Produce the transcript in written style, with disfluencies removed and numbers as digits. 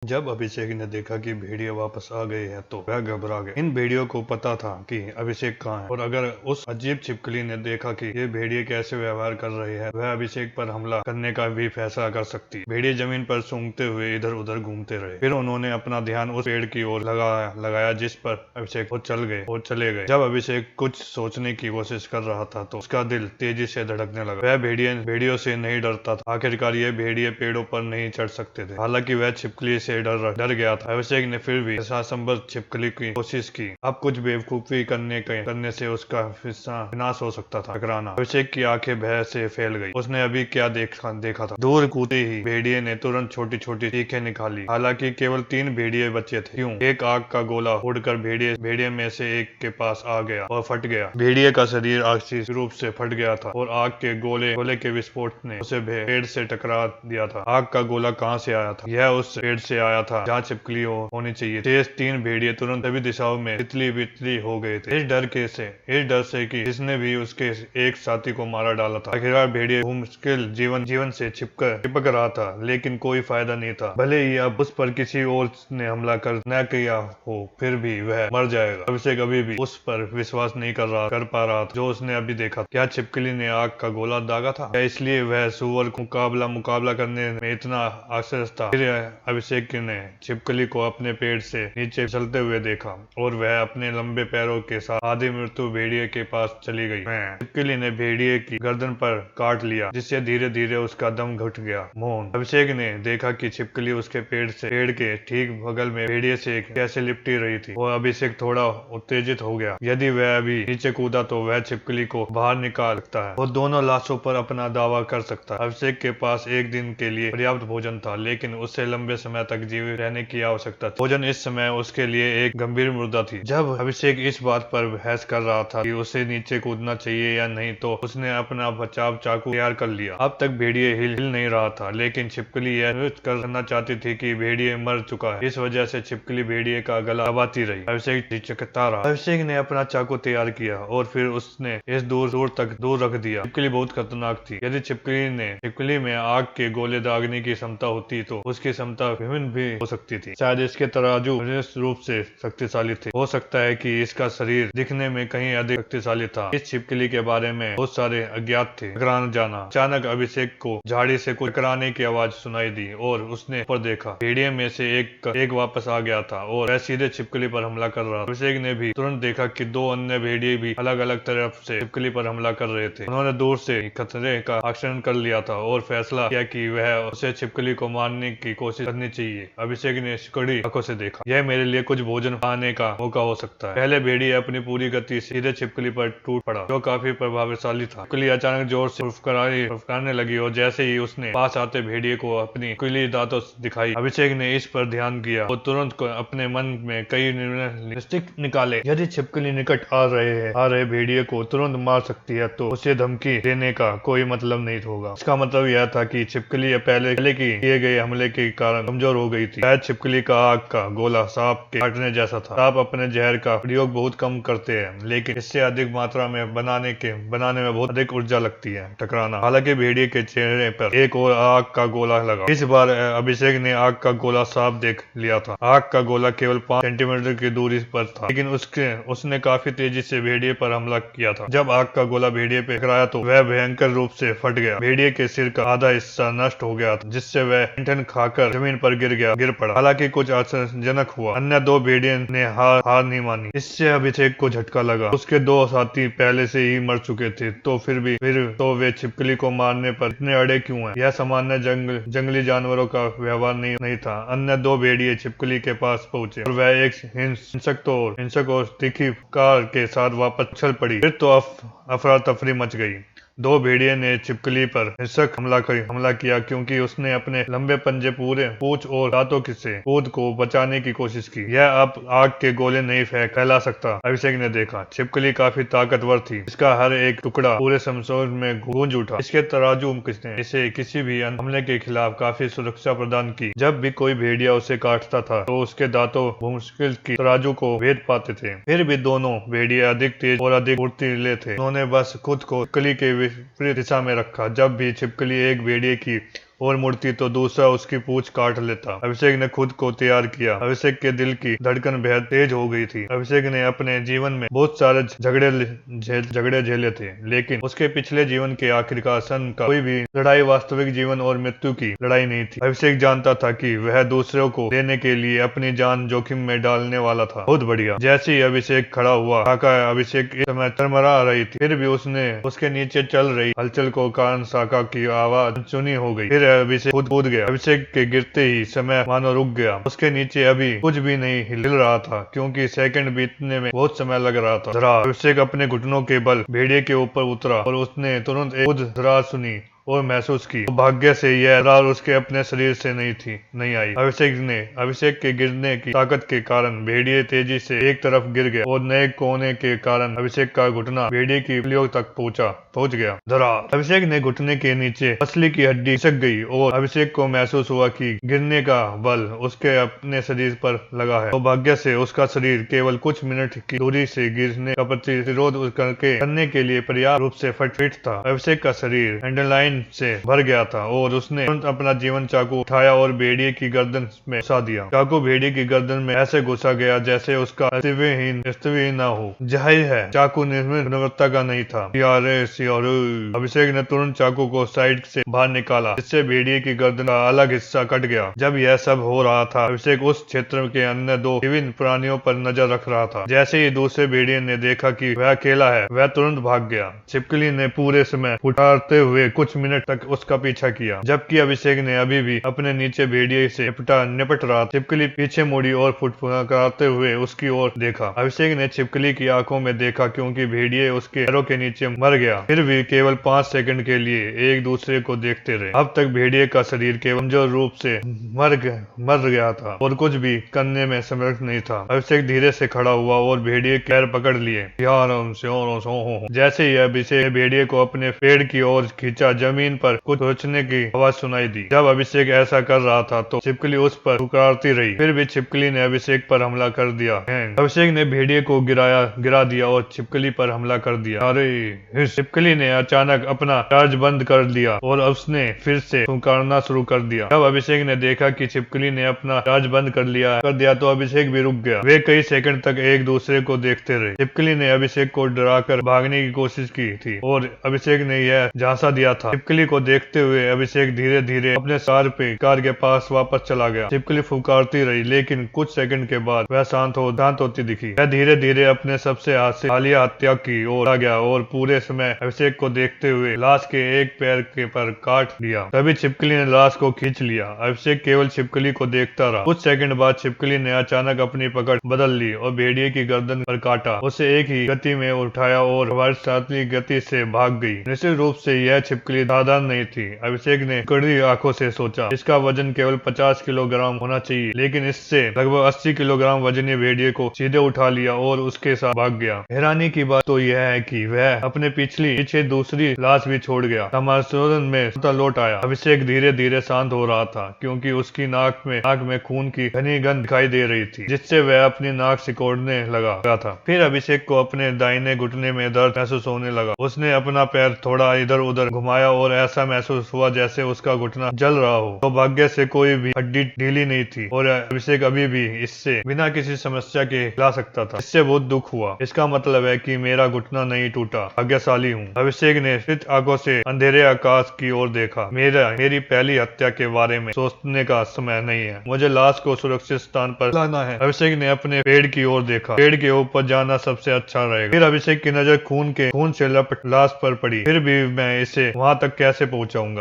जब अभिषेक ने देखा कि भेड़िए वापस आ गए हैं तो वह घबरा गया। इन भेड़ियों को पता था कि अभिषेक कहाँ है और अगर उस अजीब छिपकली ने देखा कि ये भेड़िए कैसे व्यवहार कर रहे हैं, वह अभिषेक पर हमला करने का भी फैसला कर सकती। भेड़िए जमीन पर सूंघते हुए इधर उधर घूमते रहे। फिर उन्होंने अपना ध्यान उस पेड़ की ओर लगाया जिस पर अभिषेक वो चले गए। जब अभिषेक कुछ सोचने की कोशिश कर रहा था तो उसका दिल तेजी से धड़कने लगा। वह भेड़ियों से नहीं डरता था। आखिरकार ये भेड़िए पेड़ों पर नहीं चढ़ सकते थे। हालांकि वह छिपकली से डर गया था। अभिषेक ने फिर भी असंभव छिपकली की कोशिश की। अब कुछ बेवकूफी करने से उसका विनाश हो सकता था। टकराना। अभिषेक की आंखें भय से फैल गई। उसने अभी क्या देखा था। दूर कूदते ही भेड़िए ने तुरंत छोटी छोटी चीखें निकाली। हालांकि केवल 3 भेड़िए बचे थे। क्यों? एक आग का गोला उड़कर भेड़िए में से एक के पास आ गया और फट गया। भेड़िए का शरीर आंशिक रूप से फट गया था और आग के गोले के विस्फोट ने उसे पेड़ से टकरा दिया था। आग का गोला कहाँ से आया था? यह उस पेड़ से आया था जहाँ छिपकली होनी चाहिए। शेष 3 भेड़िए तुरंत सभी दिशाओं में तितली बितली हो गए थे। इस डर से कि जिसने भी उसके एक साथी को मारा डाला था। आखिरकार भेड़िए मुश्किल जीवन से चिपक रहा था, लेकिन कोई फायदा नहीं था। भले ही अब उस पर किसी और ने हमला कर न किया हो, फिर भी वह मर जाएगा। अभिषेक अभी भी उस पर विश्वास नहीं कर पा रहा था जो उसने अभी देखा। क्या छिपकली ने आग का गोला दागा था? क्या इसलिए वह सुअर मुकाबला करने में इतना आश्चर्य था? फिर अभिषेक ने छिपकली को अपने पेड़ से नीचे फिसलते हुए देखा और वह अपने लंबे पैरों के साथ आधी मृत्यु भेड़िए के पास चली गई। छिपकली ने भेड़िए की गर्दन पर काट लिया, जिससे धीरे धीरे उसका दम घुट गया। मौन। अभिषेक ने देखा कि छिपकली उसके पेड़ के ठीक बगल में भेड़िए से कैसे लिपटी रही थी। वो अभिषेक थोड़ा उत्तेजित हो गया। यदि वह अभी नीचे कूदा तो वह छिपकली को बाहर निकाल सकता है। वो दोनों लाशों पर अपना दावा कर सकता है। अभिषेक के पास एक दिन के लिए पर्याप्त भोजन था, लेकिन उससे लंबे समय तक जीवित रहने की आवश्यकता थी। भोजन इस समय उसके लिए एक गंभीर मुद्दा थी। जब अभिषेक इस बात पर बहस कर रहा था कि उसे नीचे कूदना चाहिए या नहीं, तो उसने अपना बचाव चाकू तैयार कर लिया। अब तक भेड़िए हिल नहीं रहा था, लेकिन छिपकली यह करना चाहती थी कि भेड़िए मर चुका है। इस वजह से छिपकली भेड़िए का गला दबाती रही। अभिषेक चिचकता रहा। अभिषेक ने अपना चाकू तैयार किया और फिर उसने इस दूर रख दिया। छिपकली बहुत खतरनाक थी। यदि छिपकली में आग के गोले दागने की क्षमता होती तो उसकी क्षमता विभिन्न भी हो सकती थी। शायद इसके तराजू विशेष रूप से शक्तिशाली थे। हो सकता है कि इसका शरीर दिखने में कहीं अधिक शक्तिशाली था। इस छिपकली के बारे में बहुत सारे अज्ञात थे। टकराना जाना। अचानक अभिषेक को झाड़ी से कुछ टकराने की आवाज सुनाई दी और उसने ऊपर देखा। भेड़िए में से एक वापस आ गया था और वह सीधे छिपकली पर हमला कर रहा था। अभिषेक ने भी तुरंत देखा कि 2 अन्य भेड़िए भी अलग अलग तरफ से छिपकली पर हमला कर रहे थे। उन्होंने दूर से खतरे का आकलन कर लिया था और फैसला किया कि वह उसे छिपकली को मारने की कोशिश करनी चाहिए। अभिषेक ने कड़ी आंखों से देखा। यह मेरे लिए कुछ भोजन पाने का मौका हो सकता है। पहले भेड़िए अपनी पूरी गति सीधे छिपकली पर टूट पड़ा, जो काफी प्रभावशाली था। छिपकली अचानक जोर से फुफकारने लगी और जैसे ही उसने पास आते भेड़िए को अपनी नुकीली दांतों दिखाई, अभिषेक ने इस पर ध्यान किया और तुरंत अपने मन में कई निर्णय निकाले। यदि छिपकली निकट आ रहे भेड़िए को तुरंत मार सकती है तो उसे धमकी देने का कोई मतलब नहीं होगा। इसका मतलब यह था कि छिपकली पहले किए गए हमले के कारण कमजोर हो गई थी। शायद छिपकली का आग का गोला सांप के काटने जैसा था। सांप अपने जहर का प्रयोग बहुत कम करते हैं, लेकिन इससे अधिक मात्रा में बनाने में बहुत अधिक ऊर्जा लगती है। टकराना। हालांकि भेड़िए के चेहरे पर एक और आग का गोला लगा। इस बार अभिषेक ने आग का गोला साफ देख लिया था। आग का गोला केवल 5 सेंटीमीटर की दूरी पर था, लेकिन उसने काफी तेजी से भेड़िए पर हमला किया था। जब आग का गोला भेड़िए पे टकराया तो वह भयंकर रूप से फट गया। भेड़िए के सिर का आधा हिस्सा नष्ट हो गया था, जिससे वह ठन खाकर जमीन पर गिर पड़ा। हालांकि कुछ आश्चर्यजनक हुआ। अन्य 2 भेड़िए ने हार नहीं मानी। इससे अभिषेक को झटका लगा। उसके 2 साथी पहले से ही मर चुके थे, तो फिर वे छिपकली को मारने पर इतने अड़े क्यों हैं? यह सामान्य जंगली जानवरों का व्यवहार नहीं था। अन्य 2 भेड़िए छिपकली के पास पहुंचे और वह एक हिंसक और तीखी कार के साथ वापस चल पड़ी। फिर तो अफरा तफरी मच गई। 2 भेड़िए ने छिपकली पर हिंसक हमला किया क्योंकि उसने अपने लंबे पंजे पूंछ और दांतों से खुद को बचाने की कोशिश की। यह अब आग के गोले नहीं फैला सकता। अभिषेक ने देखा। छिपकली काफी ताकतवर थी। इसका हर एक टुकड़ा पूरे शमशोर में गूंज उठा। इसके तराजू ने इसे किसी भी हमले के खिलाफ काफी सुरक्षा प्रदान की। जब भी कोई भेड़िया उसे काटता था तो उसके दांतों मुश्किल की तराजू को भेद पाते थे। फिर भी दोनों भेड़िए अधिक तेज और अधिक फुर्तीले थे। उन्होंने बस खुद को छिपकली के विपरीत दिशा में रखा। जब भी छिपकली एक भेड़िए की और मुड़ती तो दूसरा उसकी पूंछ काट लेता। अभिषेक ने खुद को तैयार किया। अभिषेक के दिल की धड़कन बेहद तेज हो गई थी। अभिषेक ने अपने जीवन में बहुत सारे झगड़े झेले थे, लेकिन उसके पिछले जीवन के आखिरकार सन का कोई भी लड़ाई वास्तविक जीवन और मृत्यु की लड़ाई नहीं थी। अभिषेक जानता था कि वह दूसरों को लेने के लिए अपनी जान जोखिम में डालने वाला था। बहुत बढ़िया। जैसे ही अभिषेक खड़ा हुआ, साका अभिषेक इस समय चरमरा रही थी, फिर भी उसने उसके नीचे चल रही हलचल को कारण साका की आवाज सुनी हो गई। फिर अभिषेक कूद गया। अभिषेक के गिरते ही समय मानो रुक गया। उसके नीचे अभी कुछ भी नहीं हिल रहा था, क्योंकि सेकंड बीतने में बहुत समय लग रहा था। जरा अभिषेक अपने घुटनों के बल भेड़िए के ऊपर उतरा और उसने तुरंत एक दरार सुनी और महसूस की। तो भाग्य से यह दरार उसके अपने शरीर से नहीं आई। अभिषेक के गिरने की ताकत के कारण भेड़िए तेजी से एक तरफ गिर गया और नए कोने के कारण अभिषेक का घुटना भेड़िए की उंगलियों तक पहुंच गया। दरार। अभिषेक ने घुटने के नीचे पसली की हड्डी खिसक गई और अभिषेक को महसूस हुआ कि गिरने का बल उसके अपने शरीर पर लगा है। तो भाग्य से उसका शरीर केवल कुछ मिनट की दूरी से गिरने का प्रतिरोध करने के लिए पर्याप्त रूप से फिट था। अभिषेक का शरीर एड्रेनालाइन से भर गया था और उसने तुरंत अपना जीवन चाकू उठाया और भेड़िए की गर्दन में घुसा दिया। चाकू भेड़िए की गर्दन में ऐसे घुसा गया जैसे उसका अस्तित्व ही न हो। जाहिर है चाकू निर्मित गुणवत्ता का नहीं था। अभिषेक ने तुरंत चाकू को साइड से बाहर निकाला, जिससे भेड़िए की गर्दन का अलग हिस्सा कट गया। जब यह सब हो रहा था, अभिषेक उस क्षेत्र के अन्य दो विभिन्न प्राणियों पर नजर रख रहा था। जैसे ही दूसरे भेड़िए ने देखा कि वह अकेला है, वह तुरंत भाग गया। छिपकली ने पूरे समय फुटकारते हुए कुछ मिनट तक उसका पीछा किया, जबकि अभिषेक ने अभी भी अपने नीचे भेड़िए से निपट रहा। छिपकली पीछे मुड़ी और फुटकारते हुए उसकी ओर देखा। अभिषेक ने छिपकली की आंखों में देखा, क्योंकि भेड़िए उसके पैरों के नीचे मर गया। फिर भी केवल 5 सेकंड के लिए एक दूसरे को देखते रहे। अब तक भेड़िए का शरीर केवल कमजोर रूप से मर गया था और कुछ भी करने में समर्थ नहीं था। अभिषेक धीरे से खड़ा हुआ और भेड़िए के पैर पकड़ लिए। जैसे ही अभिषेक भेड़िए को अपने पेड़ की ओर खींचा, जमीन पर कुछ सोचने की आवाज सुनाई दी। जब अभिषेक ऐसा कर रहा था तो छिपकली उस पर पुकारती रही। फिर भी छिपकली ने अभिषेक पर हमला कर दिया। अभिषेक ने भेड़िए को गिरा दिया और छिपकली पर हमला कर दिया। अरे! छिपकली ने अचानक अपना चार्ज बंद कर दिया और उसने फिर से पुकारना शुरू कर दिया। जब अभिषेक ने देखा कि छिपकली ने अपना चार्ज बंद कर दिया तो अभिषेक भी रुक गया। वे कई सेकंड तक एक दूसरे को देखते रहे। छिपकली ने अभिषेक को डराकर भागने की कोशिश की थी और अभिषेक ने यह झांसा दिया था। छिपकली को देखते हुए अभिषेक धीरे धीरे अपने कार के पास वापस चला गया। छिपकली फुकारती रही, लेकिन कुछ सेकंड के बाद वह शांत होती दिखी। वह धीरे धीरे अपने सबसे हालिया हत्या की ओर आ गया और पूरे समय अभिषेक को देखते हुए लाश के एक पैर के पर काट दिया। तभी छिपकली ने लाश को खींच लिया। अभिषेक केवल छिपकली को देखता रहा। कुछ सेकंड बाद छिपकली ने अचानक अपनी पकड़ बदल ली और भेड़िए की गर्दन पर काटा। उसे एक ही गति में उठाया और सातवीं गति से भाग गई। निश्चित रूप से यह छिपकली साधारण नहीं थी। अभिषेक ने कड़ी आंखों से सोचा, इसका वजन केवल 50 किलोग्राम होना चाहिए, लेकिन इससे लगभग 80 किलोग्राम वजनी भेड़िए को सीधे उठा लिया और उसके साथ भाग गया। हैरानी की बात तो यह है कि वह अपने पीछे दूसरी लाश भी छोड़ गया। समाशोधन में लौट आया। अभिषेक धीरे धीरे शांत हो रहा था, क्योंकि उसकी नाक में खून की घनी गंध दिखाई दे रही थी, जिससे वह अपनी नाक सिकोड़ने लगा था। फिर अभिषेक को अपने दाहिने घुटने में दर्द महसूस होने लगा। उसने अपना पैर थोड़ा इधर उधर घुमाया और ऐसा महसूस हुआ जैसे उसका घुटना जल रहा हो। तो भाग्य से कोई भी हड्डी ढीली नहीं थी और अभिषेक अभी भी इससे बिना किसी समस्या के हिला सकता था। इससे बहुत दुख हुआ। इसका मतलब है कि मेरा घुटना नहीं टूटा। भाग्यशाली हूँ। अभिषेक ने स्थित आंखों से अंधेरे आकाश की ओर देखा। मेरी पहली हत्या के बारे में सोचने का समय नहीं है। मुझे लाश को सुरक्षित स्थान पर लाना है। अभिषेक ने अपने पेड़ की ओर देखा। पेड़ के ऊपर जाना सबसे अच्छा रहेगा। फिर अभिषेक की नजर खून से लपट लाश पर पड़ी। फिर भी मैं इसे वहां तक कैसे पहुंचाऊंगा?